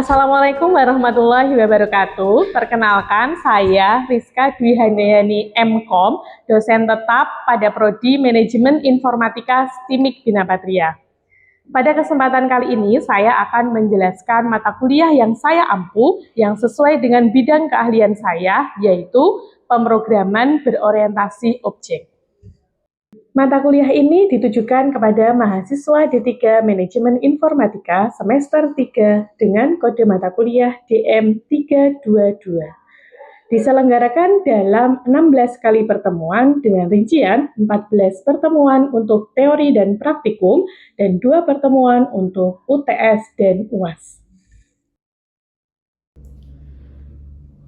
Assalamualaikum warahmatullahi wabarakatuh. Perkenalkan, saya Rizka Dwi Handayani MKom, dosen tetap pada Prodi Manajemen Informatika STIMIK Bina Patria. Pada kesempatan kali ini, saya akan menjelaskan mata kuliah yang saya ampu yang sesuai dengan bidang keahlian saya, yaitu pemrograman berorientasi objek. Mata kuliah ini ditujukan kepada mahasiswa D3 Manajemen Informatika semester 3 dengan kode mata kuliah DM322. Diselenggarakan dalam 16 kali pertemuan dengan rincian 14 pertemuan untuk teori dan praktikum dan 2 pertemuan untuk UTS dan UAS.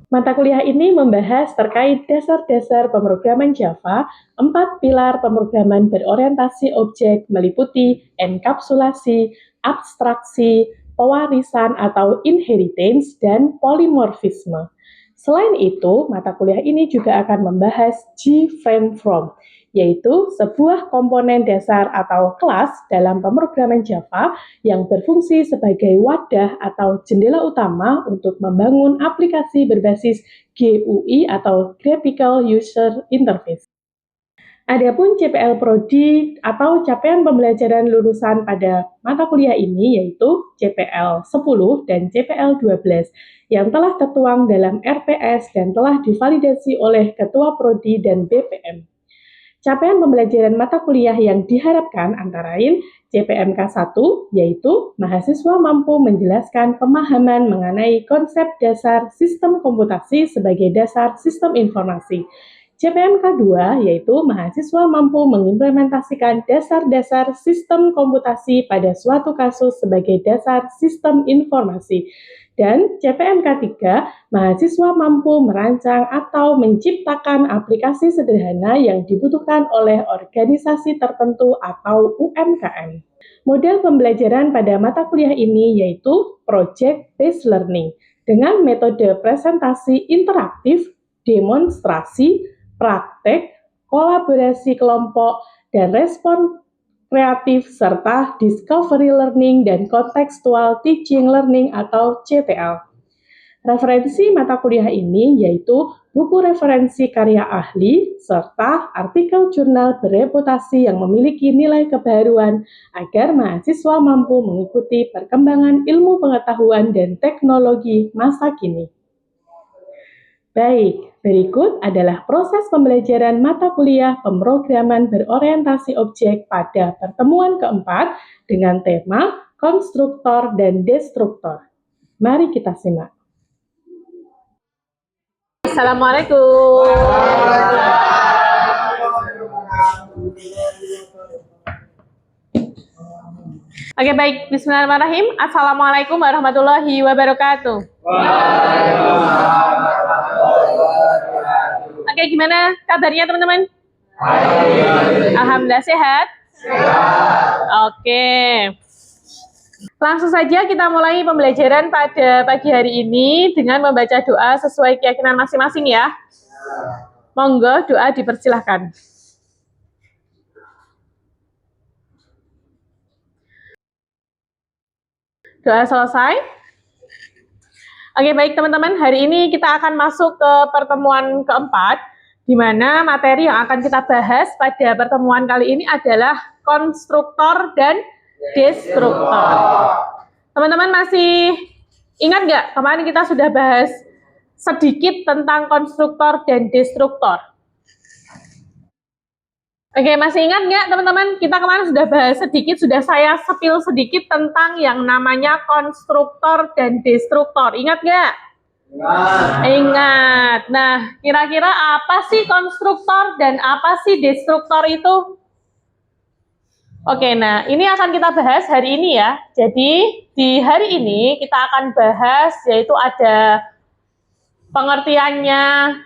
Mata kuliah ini membahas terkait dasar-dasar pemrograman Java, 4 pilar pemrograman berorientasi objek meliputi enkapsulasi, abstraksi, pewarisan atau inheritance, dan polimorfisme. Selain itu, mata kuliah ini juga akan membahas G-Frame From, yaitu sebuah komponen dasar atau kelas dalam pemrograman Java yang berfungsi sebagai wadah atau jendela utama untuk membangun aplikasi berbasis GUI atau Graphical User Interface. Adapun CPL Prodi atau capaian pembelajaran lulusan pada mata kuliah ini yaitu CPL 10 dan CPL 12 yang telah tertuang dalam RPS dan telah divalidasi oleh Ketua Prodi dan BPM. Capaian pembelajaran mata kuliah yang diharapkan antara lain CPMK 1, yaitu mahasiswa mampu menjelaskan pemahaman mengenai konsep dasar sistem komputasi sebagai dasar sistem informasi. CPMK 2, yaitu mahasiswa mampu mengimplementasikan dasar-dasar sistem komputasi pada suatu kasus sebagai dasar sistem informasi. Dan CPMK 3, mahasiswa mampu merancang atau menciptakan aplikasi sederhana yang dibutuhkan oleh organisasi tertentu atau UMKM. Model pembelajaran pada mata kuliah ini yaitu Project Based Learning dengan metode presentasi interaktif, demonstrasi, praktek, kolaborasi kelompok, dan respon kreatif, serta discovery learning dan contextual teaching learning atau CTL. Referensi mata kuliah ini yaitu buku referensi karya ahli, serta artikel jurnal bereputasi yang memiliki nilai kebaruan agar mahasiswa mampu mengikuti perkembangan ilmu pengetahuan dan teknologi masa kini. Baik, berikut adalah proses pembelajaran mata kuliah pemrograman berorientasi objek pada pertemuan keempat dengan tema konstruktor dan destruktor. Mari kita simak. Assalamualaikum. Oke, baik. Bismillahirrahmanirrahim. Assalamualaikum warahmatullahi wabarakatuh. Oke, gimana kabarnya teman-teman? Alhamdulillah sehat? Oke. Langsung saja kita mulai pembelajaran pada pagi hari ini dengan membaca doa sesuai keyakinan masing-masing ya. Monggo doa dipersilahkan. Doa selesai. Oke, baik teman-teman, hari ini kita akan masuk ke pertemuan keempat, di mana materi yang akan kita bahas pada pertemuan kali ini adalah konstruktor dan destruktor. Teman-teman masih ingat nggak kemarin kita sudah bahas sedikit tentang konstruktor dan destruktor? Oke, masih ingat nggak teman-teman? Kita kemarin sudah bahas sedikit, sudah saya spill sedikit tentang yang namanya konstruktor dan destruktor. Ingat nggak? Ingat. Nah, kira-kira apa sih konstruktor dan apa sih destruktor itu? Oke, nah ini akan kita bahas hari ini ya. Jadi di hari ini kita akan bahas yaitu ada pengertiannya,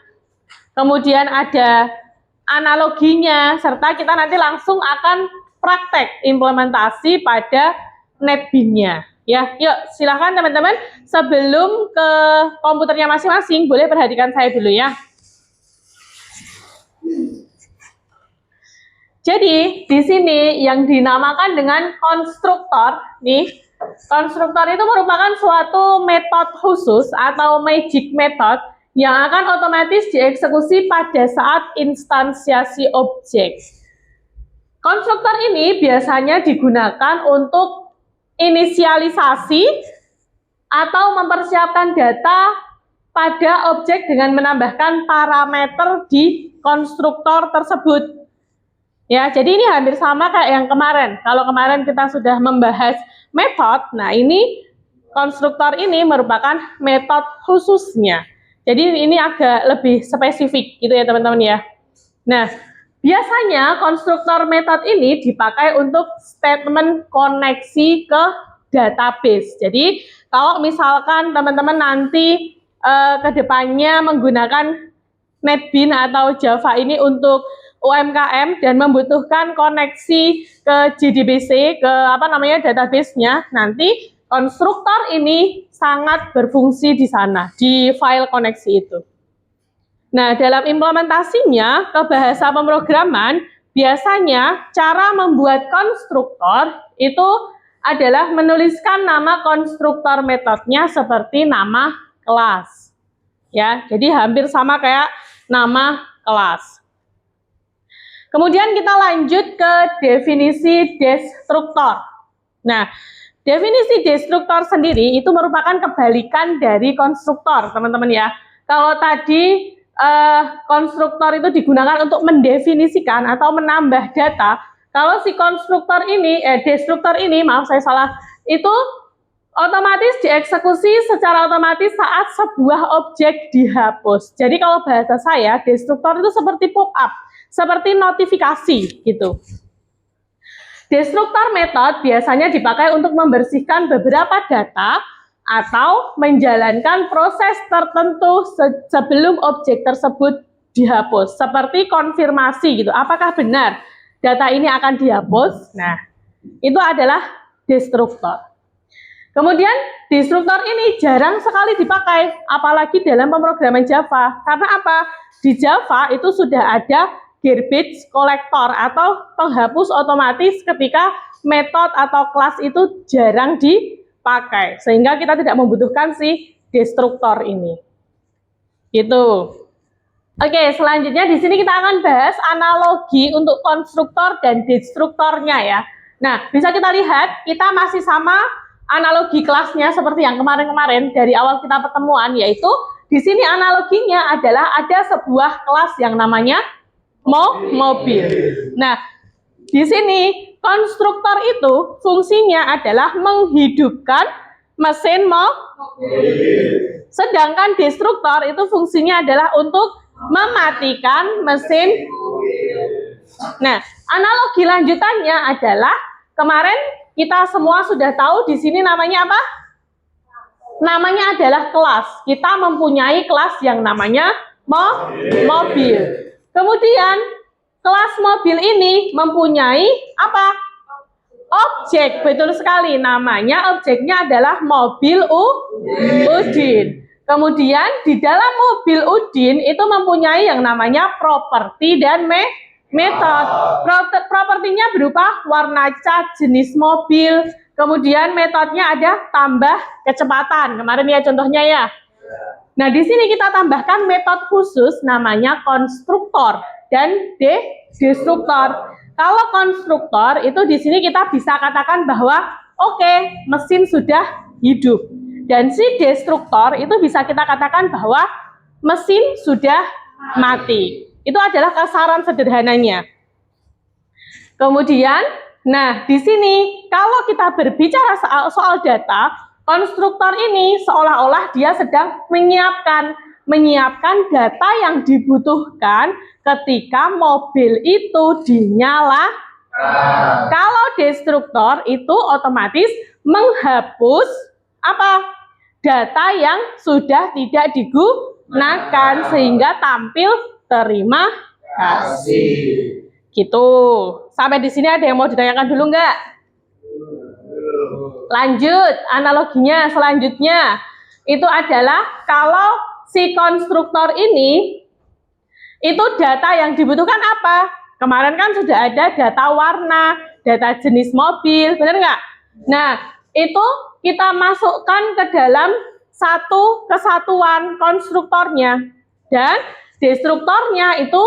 kemudian ada analoginya, serta kita nanti langsung akan praktek implementasi pada NetBeans-nya. Ya, yuk silahkan teman-teman sebelum ke komputernya masing-masing boleh perhatikan saya dulu ya. Jadi di sini yang dinamakan dengan konstruktor nih Konstruktor itu merupakan suatu metode khusus atau magic method yang akan otomatis dieksekusi pada saat instansiasi objek. Konstruktor ini biasanya digunakan untuk inisialisasi atau mempersiapkan data pada objek dengan menambahkan parameter di konstruktor tersebut. Ya, jadi ini hampir sama kayak yang kemarin. Kalau kemarin kita sudah membahas metode, nah ini konstruktor ini merupakan metode khususnya. Jadi ini agak lebih spesifik gitu ya teman-teman ya. Nah, biasanya konstruktor metode ini dipakai untuk statement koneksi ke database. Jadi kalau misalkan teman-teman nanti ke depannya menggunakan NetBeans atau Java ini untuk UMKM dan membutuhkan koneksi ke JDBC, ke database-nya, nanti konstruktor ini sangat berfungsi di sana, di file koneksi itu. Nah, dalam implementasinya ke bahasa pemrograman, biasanya cara membuat konstruktor itu adalah menuliskan nama konstruktor metodenya seperti nama kelas. Ya, jadi hampir sama kayak nama kelas. Kemudian kita lanjut ke definisi destruktor. Nah, definisi destruktor sendiri itu merupakan kebalikan dari konstruktor, teman-teman ya. Kalau tadi konstruktor itu digunakan untuk mendefinisikan atau menambah data, kalau si konstruktor ini, destruktor ini, maaf saya salah, itu otomatis dieksekusi secara otomatis saat sebuah objek dihapus. Jadi kalau bahasa saya, destruktor itu seperti pop-up, seperti notifikasi gitu. Destruktor method biasanya dipakai untuk membersihkan beberapa data atau menjalankan proses tertentu sebelum objek tersebut dihapus. Seperti konfirmasi gitu, apakah benar data ini akan dihapus? Nah, itu adalah destruktor. Kemudian, destruktor ini jarang sekali dipakai, apalagi dalam pemrograman Java. Karena apa? Di Java itu sudah ada garbage collector atau penghapus otomatis ketika metode atau kelas itu jarang dipakai. Sehingga kita tidak membutuhkan si destruktor ini. Gitu. Oke, selanjutnya di sini kita akan bahas analogi untuk konstruktor dan destruktornya ya. Nah, bisa kita lihat, kita masih sama analogi kelasnya seperti yang kemarin-kemarin dari awal kita pertemuan, yaitu di sini analoginya adalah ada sebuah kelas yang namanya mobil. Nah, di sini konstruktor itu fungsinya adalah menghidupkan mesin mobil. Sedangkan destruktor itu fungsinya adalah untuk mematikan mesin mobil. Nah, analogi lanjutannya adalah kemarin kita semua sudah tahu di sini namanya apa? Namanya adalah kelas. Kita mempunyai kelas yang namanya mobil. Kemudian kelas mobil ini mempunyai apa? Objek, betul sekali. Namanya objeknya adalah mobil Udin. Kemudian di dalam mobil Udin itu mempunyai yang namanya properti dan metode. Propertinya berupa warna cat, jenis mobil, kemudian metodenya ada tambah kecepatan. Kemarin ya contohnya ya. Nah, di sini kita tambahkan metode khusus namanya konstruktor dan destruktor. Kalau konstruktor itu di sini kita bisa katakan bahwa oke, mesin sudah hidup. Dan si destruktor itu bisa kita katakan bahwa mesin sudah mati. Itu adalah kasaran sederhananya. Kemudian, nah di sini kalau kita berbicara soal data, konstruktor ini seolah-olah dia sedang menyiapkan data yang dibutuhkan ketika mobil itu dinyalakan. Kalau destruktor itu otomatis menghapus apa? Data yang sudah tidak digunakan sehingga tampil terima kasih. Gitu. Sampai di sini ada yang mau ditanyakan dulu nggak? Lanjut, analoginya selanjutnya itu adalah kalau si konstruktor ini itu data yang dibutuhkan apa? Kemarin kan sudah ada data warna, data jenis mobil, benar nggak? Nah, itu kita masukkan ke dalam satu kesatuan konstruktornya, dan destruktornya itu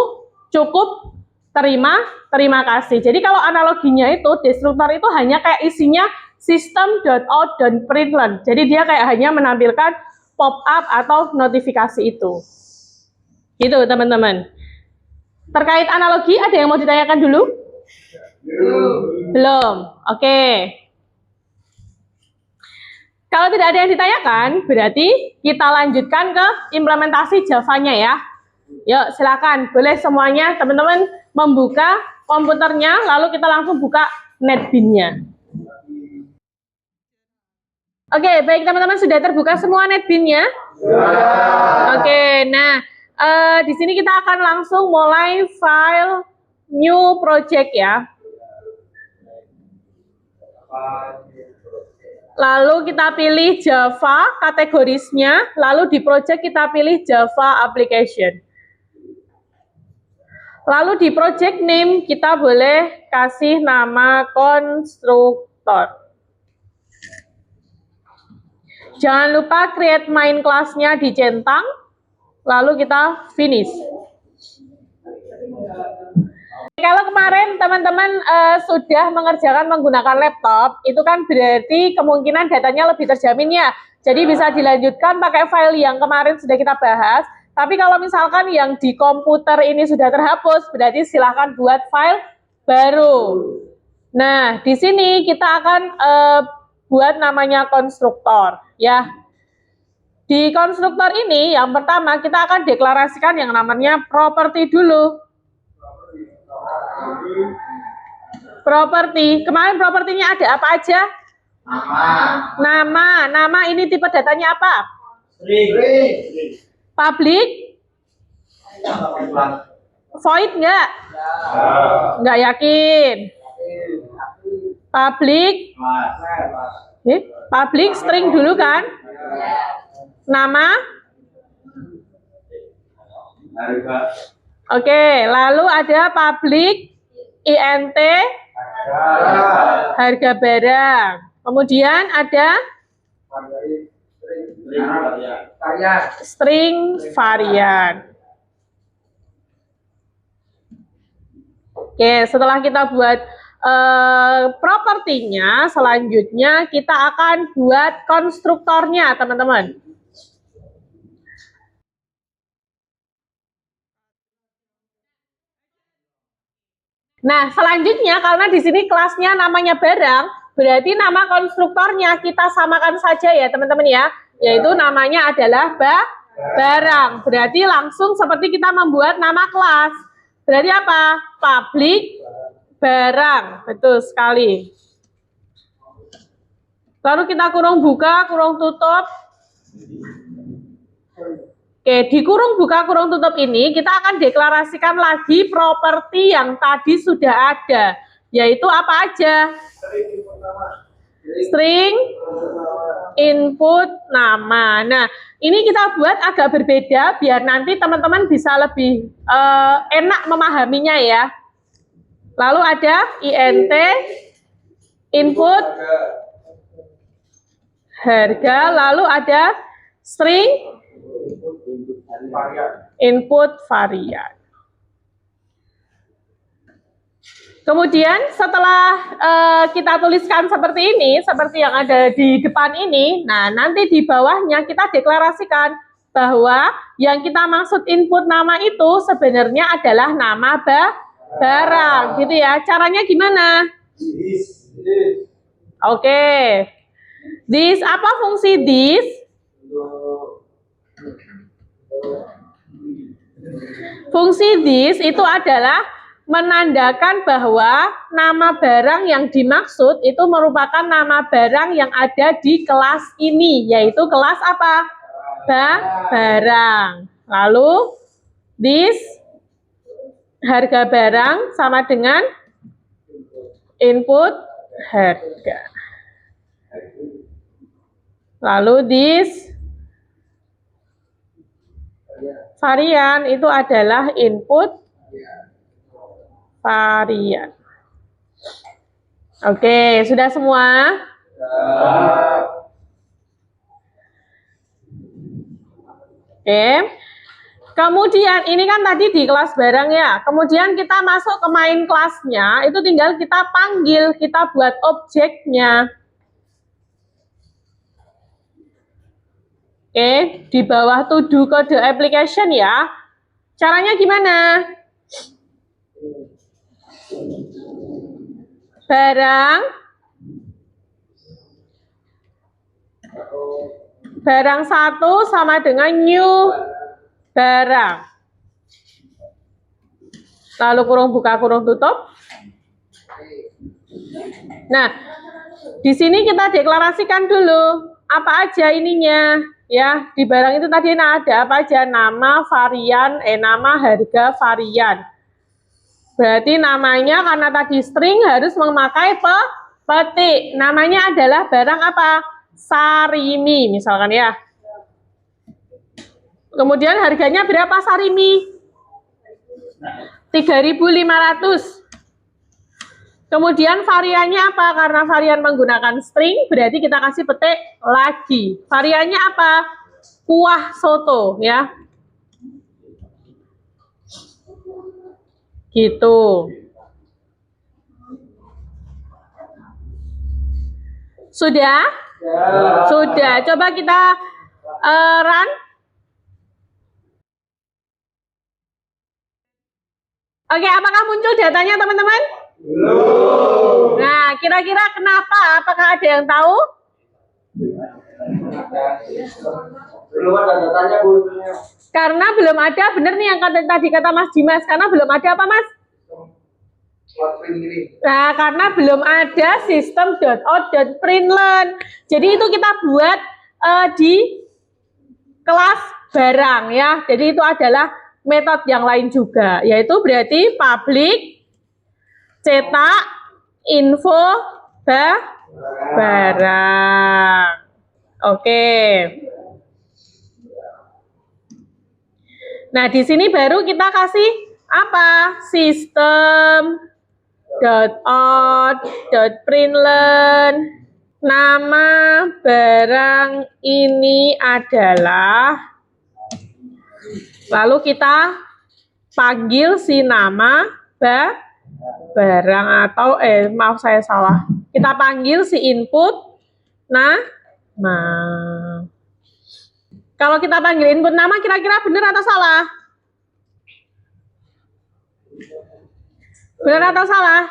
cukup terima kasih. Jadi kalau analoginya itu, destruktor itu hanya kayak isinya system.out.println. Jadi dia kayak hanya menampilkan pop-up atau notifikasi itu. Gitu teman-teman. Terkait analogi, ada yang mau ditanyakan dulu? Belum. Oke. Kalau tidak ada yang ditanyakan, berarti kita lanjutkan ke implementasi Java-nya ya. Yuk, silakan. Boleh semuanya teman-teman membuka komputernya, lalu kita langsung buka NetBeans-nya. Oke, baik teman-teman, sudah terbuka semua NetBeans-nya? Oke, nah di sini kita akan langsung mulai file new project ya. Lalu kita pilih Java kategorisnya, lalu di project kita pilih Java application. Lalu di project name kita boleh kasih nama konstruktor. Jangan lupa create main class-nya dicentang, lalu kita finish. Kalau kemarin teman-teman sudah mengerjakan menggunakan laptop, itu kan berarti kemungkinan datanya lebih terjamin ya. Jadi bisa dilanjutkan pakai file yang kemarin sudah kita bahas. Tapi kalau misalkan yang di komputer ini sudah terhapus, berarti silahkan buat file baru. Nah, di sini kita akan buat namanya konstruktor ya. Di konstruktor ini yang pertama kita akan deklarasikan yang namanya properti dulu. Properti. Kemarin propertinya ada apa aja? Nama. Nama ini tipe datanya apa? String. Public? Void enggak? Enggak yakin. Public? Public string dulu kan? Nama? Oke, lalu ada public int harga barang. Kemudian ada string varian. Oke, setelah kita buat propertinya, selanjutnya kita akan buat konstruktornya, teman-teman. Nah, selanjutnya karena di sini kelasnya namanya barang, berarti nama konstruktornya kita samakan saja ya, teman-teman ya. Yaitu namanya adalah barang. Berarti langsung seperti kita membuat nama kelas. Berarti apa? Public barang. Betul sekali. Lalu kita kurung buka, kurung tutup. Oke, di kurung buka, kurung tutup ini kita akan deklarasikan lagi properti yang tadi sudah ada, yaitu apa aja? String input nama. Nah, ini kita buat agak berbeda biar nanti teman-teman bisa lebih enak memahaminya ya. Lalu ada int input harga, lalu ada string input varian. Kemudian setelah kita tuliskan seperti ini, seperti yang ada di depan ini, nah nanti di bawahnya kita deklarasikan bahwa yang kita maksud input nama itu sebenarnya adalah nama barang, gitu ya. Caranya gimana? Oke. This, apa fungsi this? Fungsi this itu adalah menandakan bahwa nama barang yang dimaksud itu merupakan nama barang yang ada di kelas ini, yaitu kelas apa? Barang. Lalu this harga barang sama dengan input harga. Lalu this varian itu adalah input varian. Oke, sudah semua? Oke. Kemudian ini kan tadi di kelas barang ya. Kemudian kita masuk ke main kelasnya, itu tinggal kita panggil, kita buat objeknya. Oke, di bawah to do kode application ya. Caranya gimana? Barang 1 sama dengan new barang. Lalu kurung buka, kurung tutup. Nah, di sini kita deklarasikan dulu apa aja ininya. Ya, di barang itu tadi ada apa aja? Nama, varian, nama, harga, varian. Berarti namanya karena tadi string harus memakai petik. Namanya adalah barang apa? Sarimi misalkan ya. Kemudian harganya berapa sarimi? 3.500. Kemudian variannya apa? Karena varian menggunakan string, berarti kita kasih petik lagi. Variannya apa? Kuah soto ya. Gitu. Sudah? Ya. Sudah. Coba kita run. Oke, apakah muncul datanya teman-teman? Belum. Nah, kira-kira kenapa? Apakah ada yang tahu? Belum ada datanya, Bu. Karena belum ada, benar nih yang tadi kata Mas Dimas, karena belum ada apa Mas? Nah, karena belum ada sistem .out.println. Jadi itu kita buat di kelas barang ya. Jadi itu adalah metode yang lain juga, yaitu berarti public cetak info barang. Oke. Nah, di sini baru kita kasih apa? System.out.println. Nama barang ini adalah, lalu kita panggil si nama barang atau maaf saya salah. Kita panggil si input nama. Kalau kita panggil input nama kira-kira benar atau salah? Benar atau salah?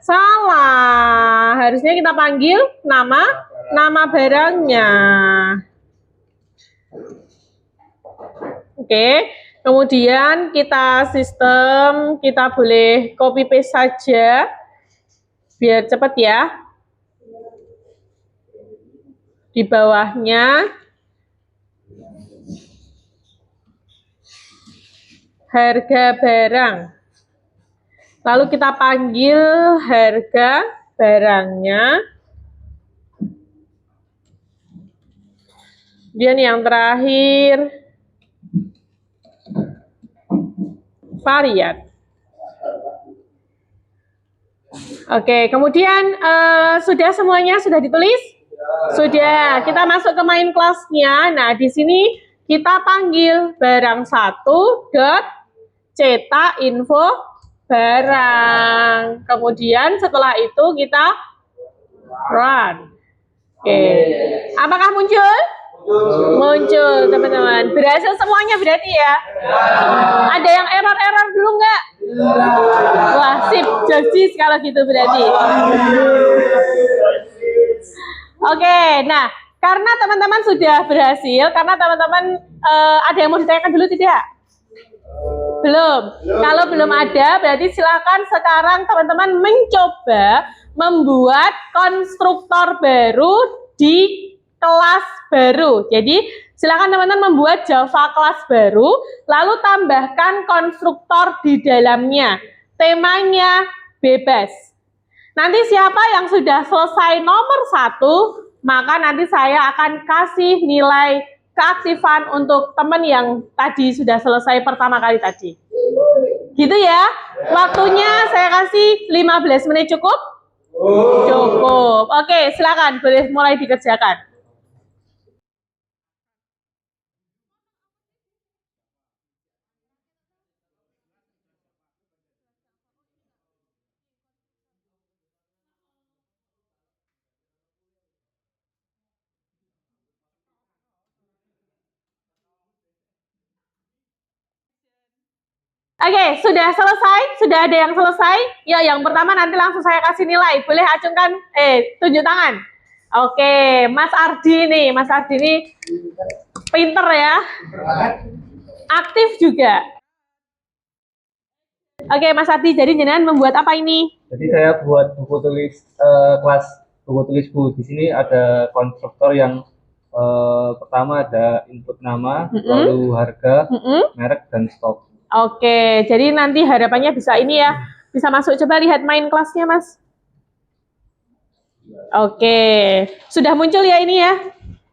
Salah. Harusnya kita panggil nama barangnya. Oke. Kemudian kita sistem, kita boleh copy paste saja biar cepat ya. Di bawahnya harga barang. Lalu kita panggil harga barangnya. Kemudian yang terakhir varian. Oke, kemudian sudah semuanya sudah ditulis? Sudah. Kita masuk ke main kelasnya. Nah, di sini kita panggil barang 1 dot cetak info barang. Kemudian setelah itu kita run. Oke. Apakah muncul? Muncul, teman-teman. Berhasil semuanya berarti ya? Ada yang error-error dulu nggak? Wah, sip. Josis kalau gitu berarti. Oke, nah, karena teman-teman sudah berhasil, karena teman-teman ada yang mau ditanyakan dulu tidak? Belum. Kalau belum ada, berarti silakan sekarang teman-teman mencoba membuat konstruktor baru di kelas baru. Jadi silakan teman-teman membuat Java kelas baru, lalu tambahkan konstruktor di dalamnya. Temanya bebas. Nanti siapa yang sudah selesai nomor 1, maka nanti saya akan kasih nilai keaktifan untuk teman yang tadi sudah selesai pertama kali tadi. Gitu ya. Waktunya saya kasih 15 menit cukup? Cukup. Oke, silakan boleh mulai dikerjakan. Oke, sudah selesai? Sudah ada yang selesai? Ya, yang pertama nanti langsung saya kasih nilai. Boleh acungkan, tunjuk tangan. Oke, Mas Ardi nih. Mas Ardi ini pinter ya. Aktif juga. Oke, Mas Ardi, jadi jenengan membuat apa ini? Jadi saya buat buku tulis kelas buku tulis Bu. Di sini ada konstruktor yang pertama ada input nama, lalu harga, merek dan stok. Oke, jadi nanti harapannya bisa ini ya, bisa masuk. Coba lihat main kelasnya, Mas. Oke, sudah muncul ya ini ya?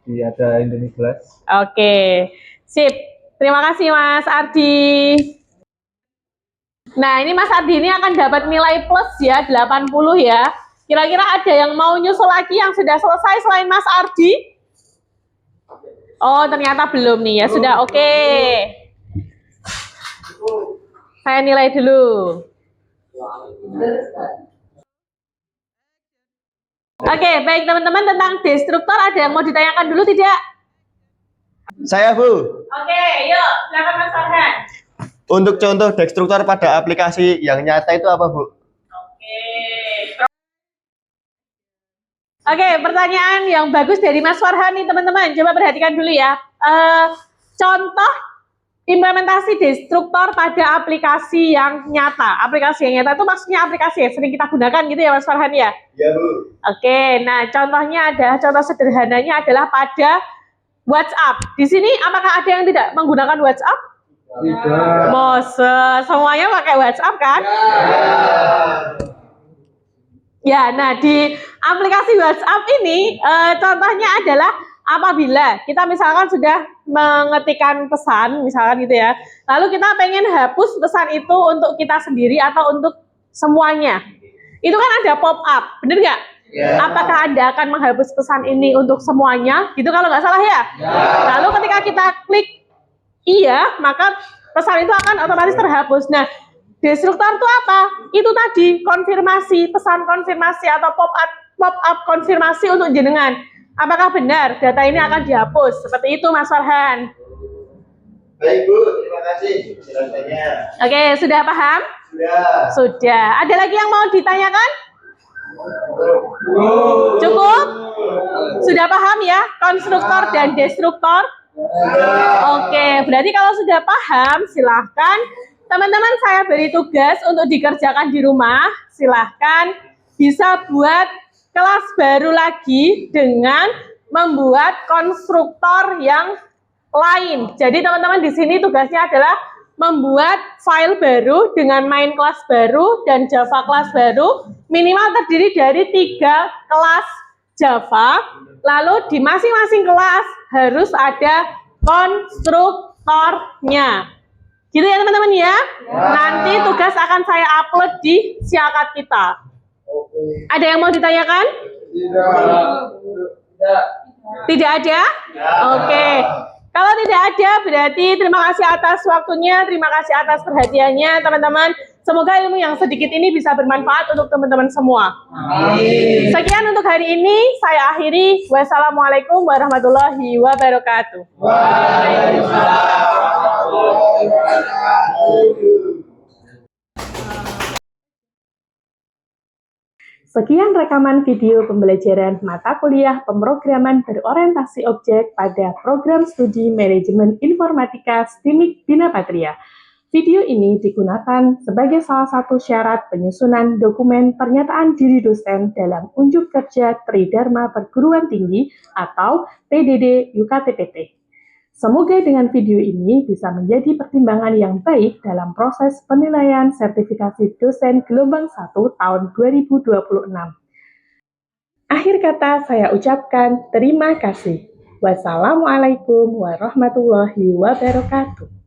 Iya, ada Indomie Glass. Oke, sip. Terima kasih Mas Ardi. Nah, ini Mas Ardi ini akan dapat nilai plus ya, 80 ya. Kira-kira ada yang mau nyusul lagi yang sudah selesai selain Mas Ardi? Oh, ternyata belum nih ya. Sudah, oke. Saya nilai dulu. Oke, baik teman-teman, tentang destruktor ada yang mau ditanyakan dulu tidak? Saya Bu. Oke, yuk, silakan Mas Farhan. Untuk contoh destruktor pada aplikasi yang nyata itu apa Bu? Oke, pertanyaan yang bagus dari Mas Farhan nih teman-teman. Coba perhatikan dulu ya. Contoh implementasi destruktor pada aplikasi yang nyata. Aplikasi yang nyata itu maksudnya aplikasi yang sering kita gunakan gitu ya Mas Farhan ya? Iya Bu. Oke, nah contoh sederhananya adalah pada WhatsApp. Di sini apakah ada yang tidak menggunakan WhatsApp? Tidak. Masa semuanya pakai WhatsApp kan? Ya, nah di aplikasi WhatsApp ini contohnya adalah apabila kita misalkan sudah mengetikkan pesan, misalkan gitu ya, lalu kita pengen hapus pesan itu untuk kita sendiri atau untuk semuanya. Itu kan ada pop-up, bener nggak? Yeah. Apakah Anda akan menghapus pesan ini untuk semuanya? Gitu kalau nggak salah ya? Yeah. Lalu ketika kita klik iya, maka pesan itu akan otomatis terhapus. Nah, destruktor itu apa? Itu tadi konfirmasi, pesan konfirmasi atau pop-up konfirmasi untuk jenengan. Apakah benar data ini akan dihapus? Seperti itu Mas Farhan. Baik Bu, terima kasih penjelasannya. Oke, sudah paham? Sudah. Sudah. Ada lagi yang mau ditanyakan? Cukup? Sudah paham ya konstruktor dan destruktor? Oke, berarti kalau sudah paham silahkan teman-teman saya beri tugas untuk dikerjakan di rumah. Silahkan bisa buat kelas baru lagi dengan membuat konstruktor yang lain. Jadi teman-teman di sini tugasnya adalah membuat file baru dengan main kelas baru dan Java kelas baru, minimal terdiri dari 3 kelas Java. Lalu di masing-masing kelas harus ada konstruktornya. Gitu ya teman-teman ya. Nanti tugas akan saya upload di Siakat kita. Ada yang mau ditanyakan? Tidak ada? Oke. Kalau tidak ada, berarti terima kasih atas waktunya, terima kasih atas perhatiannya, teman-teman. Semoga ilmu yang sedikit ini bisa bermanfaat untuk teman-teman semua. Amin. Sekian untuk hari ini, saya akhiri. Wassalamualaikum warahmatullahi wabarakatuh. Sekian rekaman video pembelajaran mata kuliah pemrograman berorientasi objek pada program studi manajemen informatika STIMIK Bina Patria. Video ini digunakan sebagai salah satu syarat penyusunan dokumen pernyataan diri dosen dalam unjuk kerja Tridharma Perguruan Tinggi atau PDD UKTPT. Semoga dengan video ini bisa menjadi pertimbangan yang baik dalam proses penilaian sertifikasi dosen gelombang 1 tahun 2026. Akhir kata saya ucapkan terima kasih. Wassalamualaikum warahmatullahi wabarakatuh.